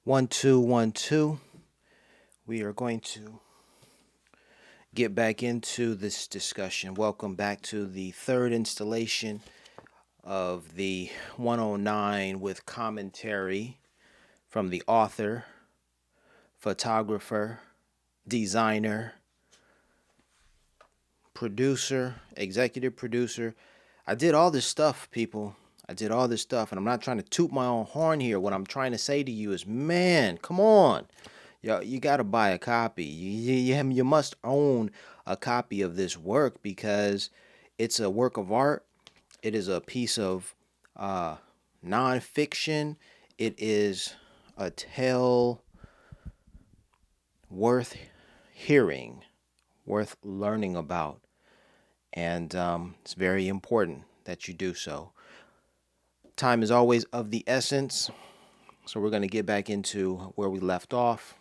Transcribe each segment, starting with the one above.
One, two, 1, 2. We are going to get back into this discussion. Welcome back to the third installation of the 109 with commentary from the author, photographer, designer, producer, executive producer. I did all this stuff, people. I did all this stuff, and I'm not trying to toot my own horn here. What I'm trying to say to you is, man, come on. You got to buy a copy. You must own a copy of this work because it's a work of art. It is a piece of uh, nonfiction. It is a tale worth hearing, worth learning about. And it's very important that you do so. Time is always of the essence. So we're going to get back into where we left off.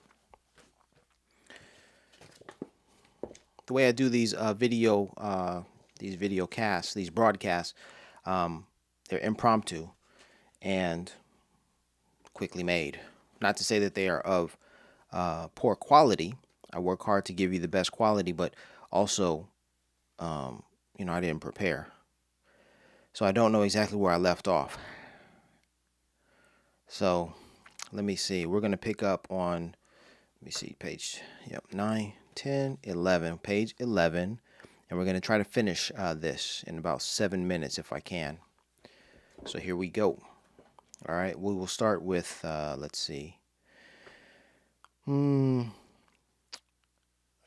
The way I do these video casts, these broadcasts, they're impromptu and quickly made. Not to say that they are of poor quality. I work hard to give you the best quality, but also, I didn't prepare. So I don't know exactly where I left off. So let me see. We're going to pick up on, let me see, page 9, 10, 11, page 11. And we're going to try to finish this in about 7 minutes if I can. So here we go. All right, we will start with, let's see.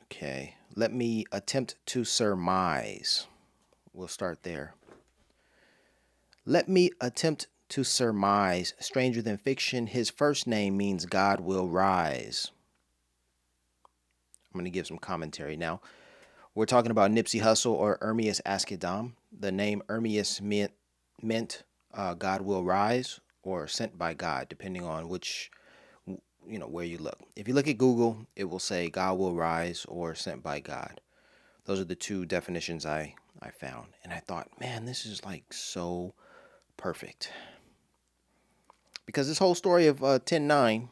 Okay, let me attempt to surmise. We'll start there. Let me attempt to surmise. Stranger than fiction, his first name means God will rise. I'm going to give some commentary now. We're talking about Nipsey Hussle or Ermias Askedam. The name Ermias meant God will rise or sent by God, depending on which, where you look. If you look at Google, it will say God will rise or sent by God. Those are the two definitions I found. And I thought, man, this is like so perfect. Because this whole story of 10-9,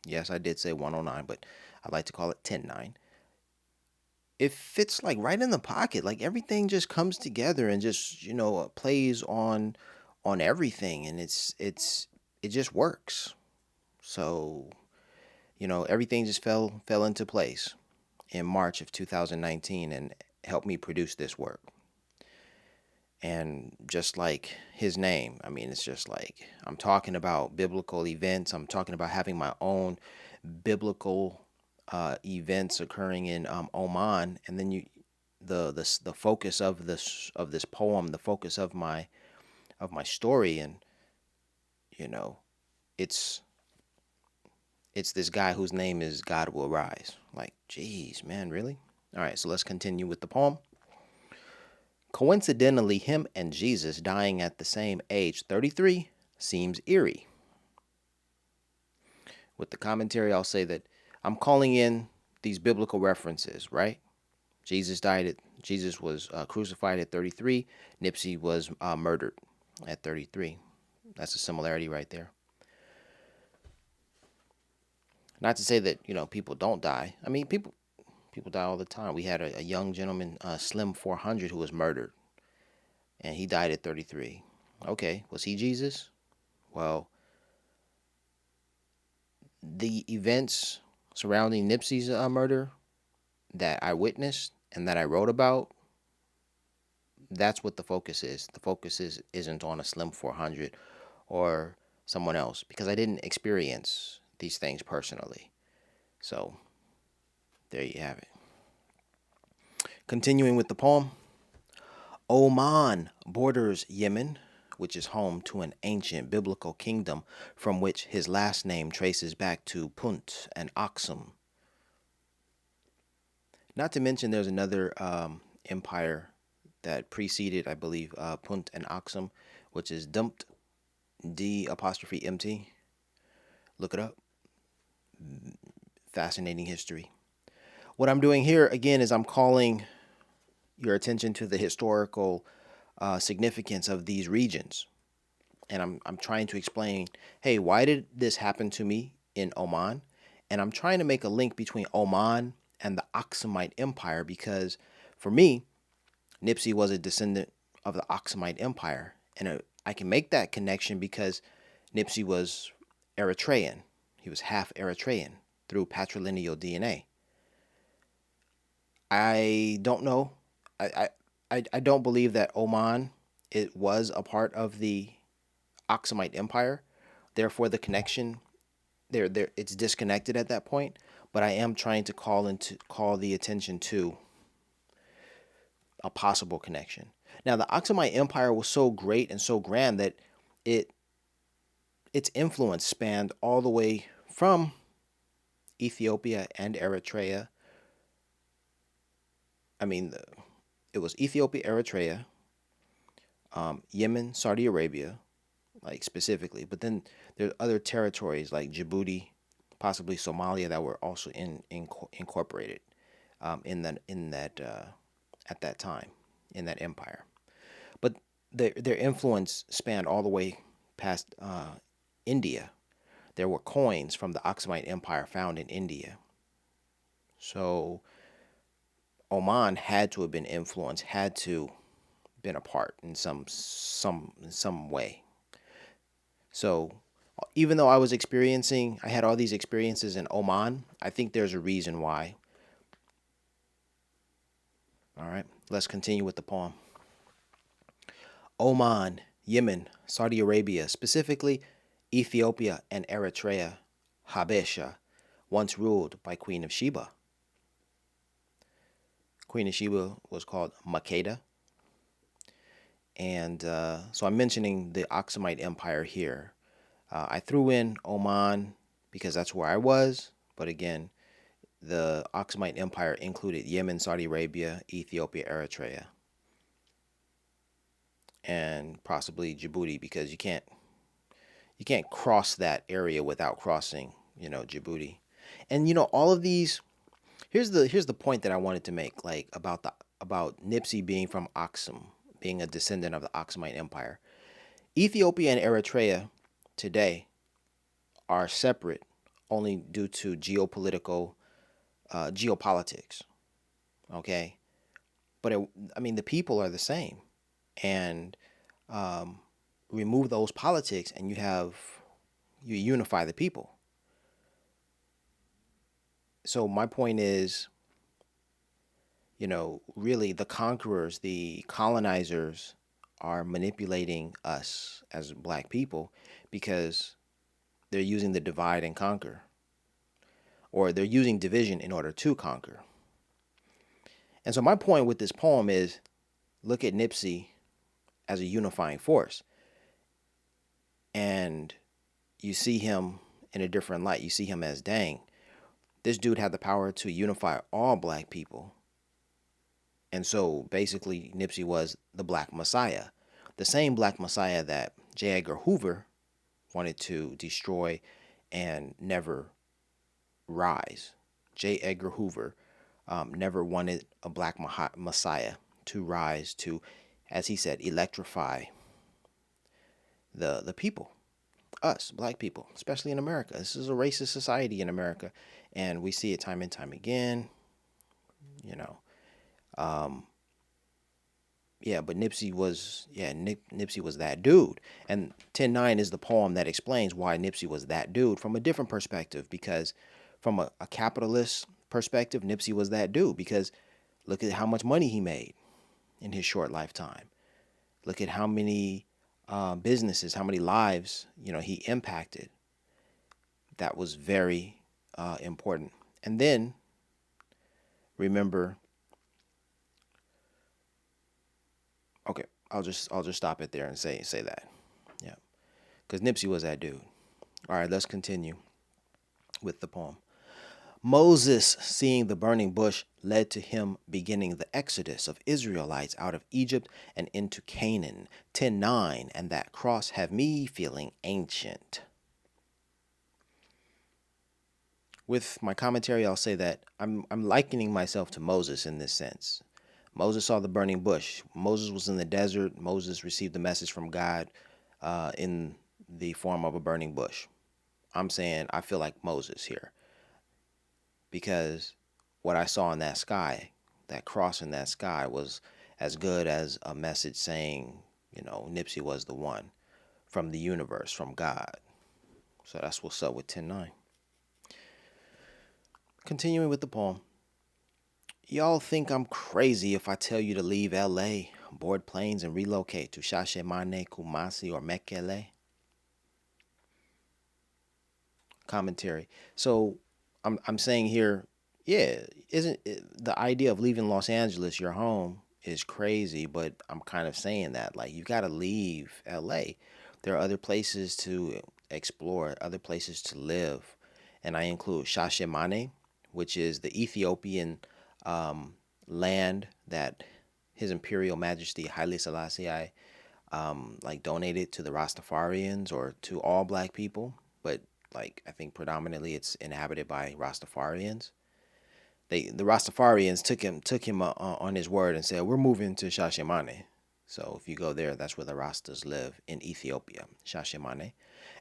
yes, I did say 109, but I like to call it 10-9. It fits like right in the pocket. Like everything just comes together and just, plays on everything, and it just works. So, everything just fell into place in March of 2019 and helped me produce this work. And just like his name, I mean, it's just like I'm talking about biblical events. I'm talking about having my own biblical events occurring in Oman, and then the focus of this poem, the focus of my story, and it's this guy whose name is God Will Rise. Like, geez, man, really? All right, so let's continue with the poem. Coincidentally, him and Jesus dying at the same age, 33, seems eerie. With the commentary, I'll say that I'm calling in these biblical references, right? Jesus was crucified at 33. Nipsey was murdered at 33. That's a similarity right there. Not to say that people don't die. I mean, people die all the time. We had a young gentleman, Slim 400, who was murdered, and he died at 33. Okay, was he Jesus? Well, the events surrounding Nipsey's murder that I witnessed and that I wrote about, that's what the focus is. The focus isn't on a Slim 400 or someone else, because I didn't experience these things personally. So there you have it. Continuing with the poem. Oman borders Yemen, which is home to an ancient biblical kingdom from which his last name traces back to Punt and Aksum. Not to mention there's another empire that preceded, I believe, Punt and Aksum, which is Dumt, D''MT. Look it up. Fascinating history. What I'm doing here, again, is I'm calling your attention to the historical significance of these regions. And I'm trying to explain, hey, why did this happen to me? in Oman. And I'm trying to make a link between Oman and the Aksumite Empire because for me, Nipsey was a descendant of the Aksumite Empire. And I can make that connection because Nipsey was Eritrean. He was half Eritrean through patrilineal DNA. I don't know. I don't believe that Oman it was a part of the Aksumite Empire. Therefore, the connection there it's disconnected at that point. But I am trying to call the attention to a possible connection. Now, the Aksumite Empire was so great and so grand that it its influence spanned all the way from Ethiopia and Eritrea. I mean, it was Ethiopia, Eritrea, Yemen, Saudi Arabia, like specifically. But then there are other territories like Djibouti, possibly Somalia, that were also incorporated in that at that time in that empire. But their influence spanned all the way past India. There were coins from the Aksumite Empire found in India. So Oman had to have been influenced, had to been a part in some way. So even though I had all these experiences in Oman, I think there's a reason why. All right, let's continue with the poem. Oman, Yemen, Saudi Arabia, specifically Ethiopia and Eritrea, Habesha, once ruled by Queen of Sheba. Queen of Sheba was called Makeda. And so I'm mentioning the Aksumite Empire here. I threw in Oman because that's where I was. But again, the Aksumite Empire included Yemen, Saudi Arabia, Ethiopia, Eritrea, and possibly Djibouti because you can't cross that area without crossing, Djibouti. And all of these. Here's the point that I wanted to make, like about Nipsey being from Aksum, being a descendant of the Aksumite Empire. Ethiopia and Eritrea today are separate only due to geopolitics. Okay, but I mean the people are the same, and um, remove those politics, and you unify the people. So my point is, really the conquerors, the colonizers are manipulating us as black people because they're using the divide and conquer, or they're using division in order to conquer. And so my point with this poem is look at Nipsey as a unifying force, and you see him in a different light. You see him as, dang, this dude had the power to unify all black people. And so basically, Nipsey was the Black Messiah, the same Black Messiah that J. Edgar Hoover wanted to destroy and never rise. J. Edgar Hoover never wanted a Black Messiah to rise to, as he said, electrify the people, us, black people, especially in America. This is a racist society in America, and we see it time and time again, you know. Um, Yeah, but Nipsey was that dude. And 10-9 is the poem that explains why Nipsey was that dude from a different perspective. Because from a capitalist perspective, Nipsey was that dude. Because look at how much money he made in his short lifetime. Look at how many businesses, how many lives, he impacted. That was very important. And then remember, okay, I'll just stop it there and say that. Yeah. Because Nipsey was that dude. All right, let's continue with the poem. Moses, seeing the burning bush, led to him beginning the exodus of Israelites out of Egypt and into Canaan. 10:9, and that cross have me feeling ancient. With my commentary, I'll say that I'm likening myself to Moses in this sense. Moses saw the burning bush. Moses was in the desert. Moses received the message from God in the form of a burning bush. I'm saying I feel like Moses here because what I saw in that sky, that cross in that sky, was as good as a message saying, Nipsey was the one from the universe, from God. So that's what's up with 10:9. Continuing with the poem. Y'all think I'm crazy if I tell you to leave LA, board planes, and relocate to Shashemane, Kumasi, or Mekele? Commentary. So I'm saying here, yeah, isn't the idea of leaving Los Angeles, your home, is crazy, but I'm kind of saying that like you got to leave LA. There are other places to explore, other places to live, and I include Shashemane, which is the Ethiopian um, land that His Imperial Majesty Haile Selassie like donated to the Rastafarians or to all black people, but like I think predominantly it's inhabited by Rastafarians. The Rastafarians took him on his word and said we're moving to Shashimane. So if you go there, that's where the Rastas live in Ethiopia, Shashimane.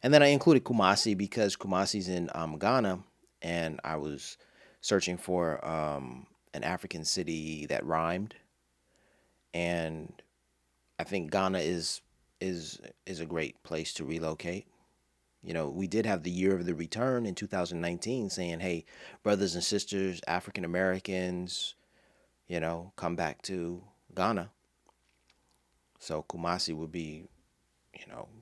And then I included Kumasi because Kumasi's in Ghana, and I was searching for an African city that rhymed, and I think Ghana is a great place to relocate. We did have the year of the return in 2019 saying, hey, brothers and sisters, African Americans, come back to Ghana. So Kumasi would be,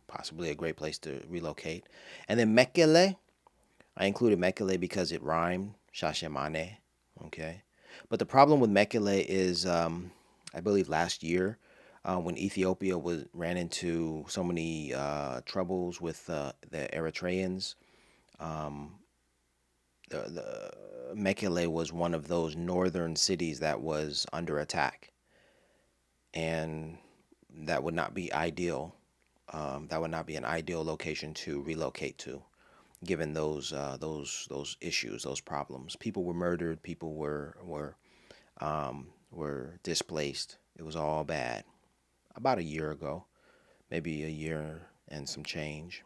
possibly a great place to relocate. And then Mekele, I included Mekele because it rhymed, Shashemane, okay? But the problem with Mekele is, I believe last year, when Ethiopia ran into so many troubles with the Eritreans, um, the Mekele was one of those northern cities that was under attack, and that would not be ideal. That would not be an ideal location to relocate to, given those issues, those problems. People were murdered. People were displaced. It was all bad. About a year ago, maybe a year and some change.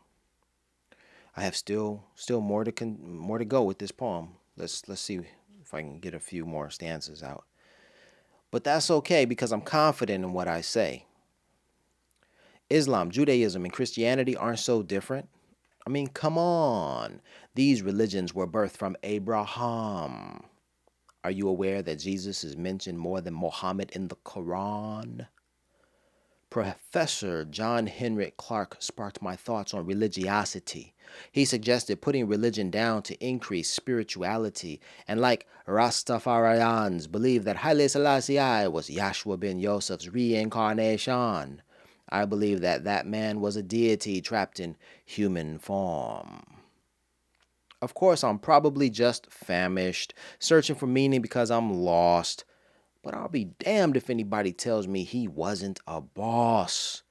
I have still more to go with this poem. Let's see if I can get a few more stanzas out. But that's okay because I'm confident in what I say. Islam, Judaism, and Christianity aren't so different. I mean, come on. These religions were birthed from Abraham. Are you aware that Jesus is mentioned more than Muhammad in the Quran? Professor John Henrik Clarke sparked my thoughts on religiosity. He suggested putting religion down to increase spirituality, and like Rastafarians believe that Haile Selassie was Yahshua ben Yosef's reincarnation. I believe that that man was a deity trapped in human form. Of course, I'm probably just famished, searching for meaning because I'm lost. But I'll be damned if anybody tells me he wasn't a boss.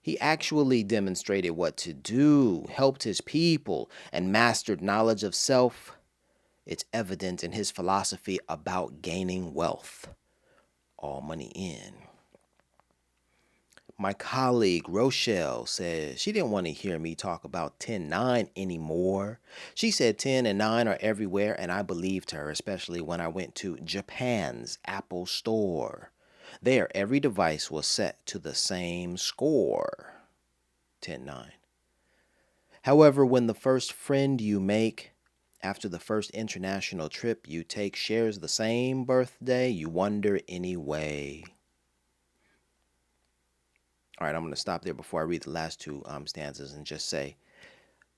He actually demonstrated what to do, helped his people, and mastered knowledge of self. It's evident in his philosophy about gaining wealth. All money in. My colleague Rochelle said she didn't want to hear me talk about 10:9 anymore. She said 10 and 9 are everywhere, and I believed her, especially when I went to Japan's Apple Store. There, every device was set to the same score, 10:9. However, when the first friend you make after the first international trip you take shares the same birthday, you wonder anyway. All right, I'm going to stop there before I read the last two stanzas and just say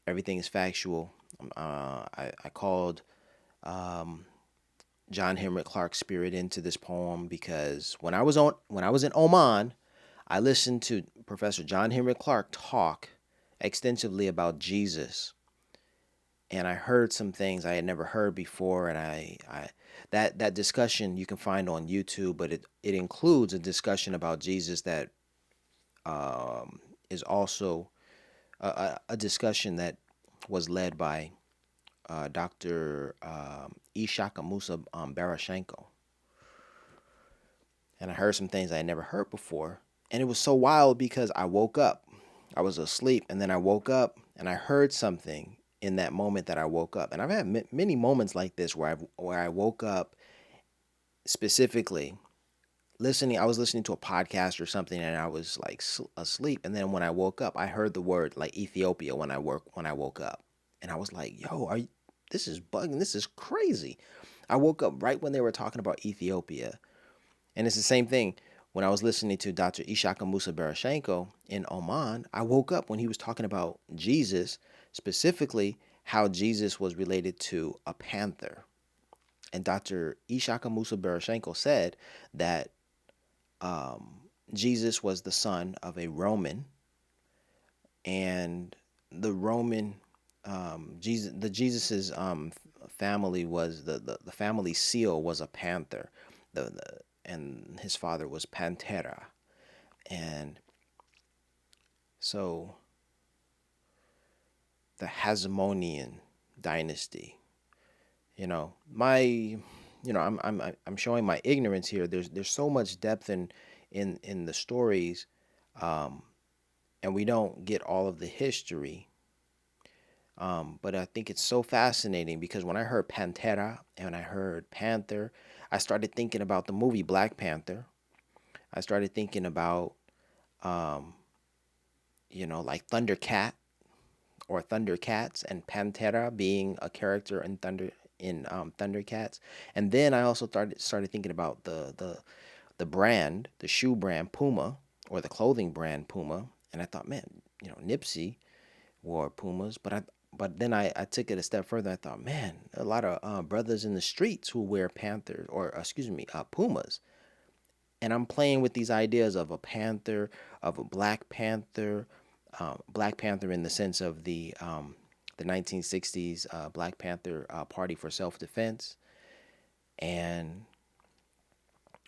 everything is factual. I called John Henrik Clarke's spirit into this poem because when I was in Oman, I listened to Professor John Henrik Clarke talk extensively about Jesus, and I heard some things I had never heard before, and that discussion you can find on YouTube, but it includes a discussion about Jesus that is also a discussion that was led by Dr. Ishaka Musa Barashenko. And I heard some things I had never heard before. And it was so wild because I woke up. I was asleep, and then I woke up and I heard something. in that moment that I woke up. And I've had many moments like this where I woke up specifically listening. I was listening to a podcast or something, and I was like asleep. And then when I woke up, I heard the word like Ethiopia when I woke up, and I was like, "Yo, are you, this is bugging. This is crazy." I woke up right when they were talking about Ethiopia, and it's the same thing. When I was listening to Dr. Ishaka Musa Barashenko in Oman, I woke up when he was talking about Jesus, specifically how Jesus was related to a panther. And Dr. Ishaka Musa Barashenko said that Jesus was the son of a Roman, and the Roman Jesus's family was the family seal was a panther, and his father was Pantera, and so the Hasmonean dynasty. I'm showing my ignorance here. There's so much depth in the stories, um, and we don't get all of the history. But I think it's so fascinating because when I heard Pantera and I heard Panther, I started thinking about the movie Black Panther. I started thinking about, um, like Thundercat or Thundercats, and Pantera being a character in Thundercats. And then I also started thinking about the brand, the shoe brand Puma, or the clothing brand Puma. And I thought, man, Nipsey wore Pumas, but then I took it a step further. I thought, man, a lot of brothers in the streets who wear Panthers, or excuse me, Pumas. And I'm playing with these ideas of a panther, of a Black Panther in the sense of the 1960s Black Panther Party for Self-Defense, and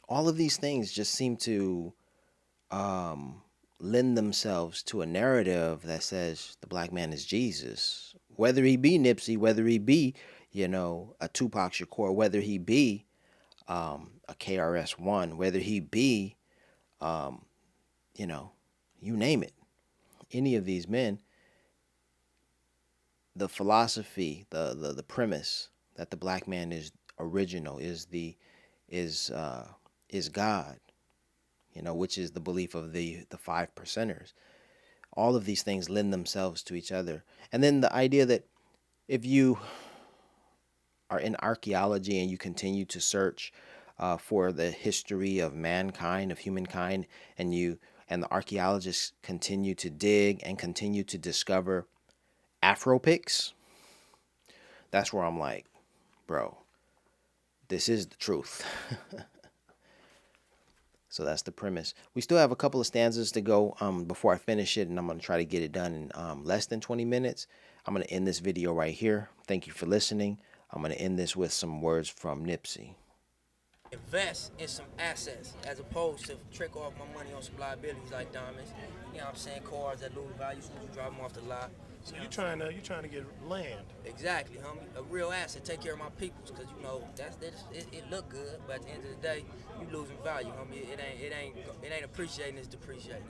all of these things just seem to um, lend themselves to a narrative that says the black man is Jesus, whether he be Nipsey, whether he be, a Tupac Shakur, whether he be a KRS-One, whether he be, um, you know, you name it, any of these men, the philosophy, the premise that the black man is original, is uh, is God, which is the belief of the five percenters. All of these things lend themselves to each other. And then the idea that if you are in archaeology and you continue to search for the history of mankind, of humankind, and the archaeologists continue to dig and continue to discover Afropix, that's where I'm like, bro, this is the truth. So that's the premise. We still have a couple of stanzas to go before I finish it, and I'm going to try to get it done in less than 20 minutes. I'm going to end this video right here. Thank you for listening. I'm going to end this with some words from Nipsey. Invest in some assets as opposed to trick off my money on some liabilities like diamonds. You know what I'm saying? Cars that lose value as soon as you drive them off the lot. So You know you what I'm saying? trying to get land. Exactly, homie. A real asset. Take care of my peoples, cause it look good, but at the end of the day, you losing value, homie. It ain't appreciating. It's depreciating.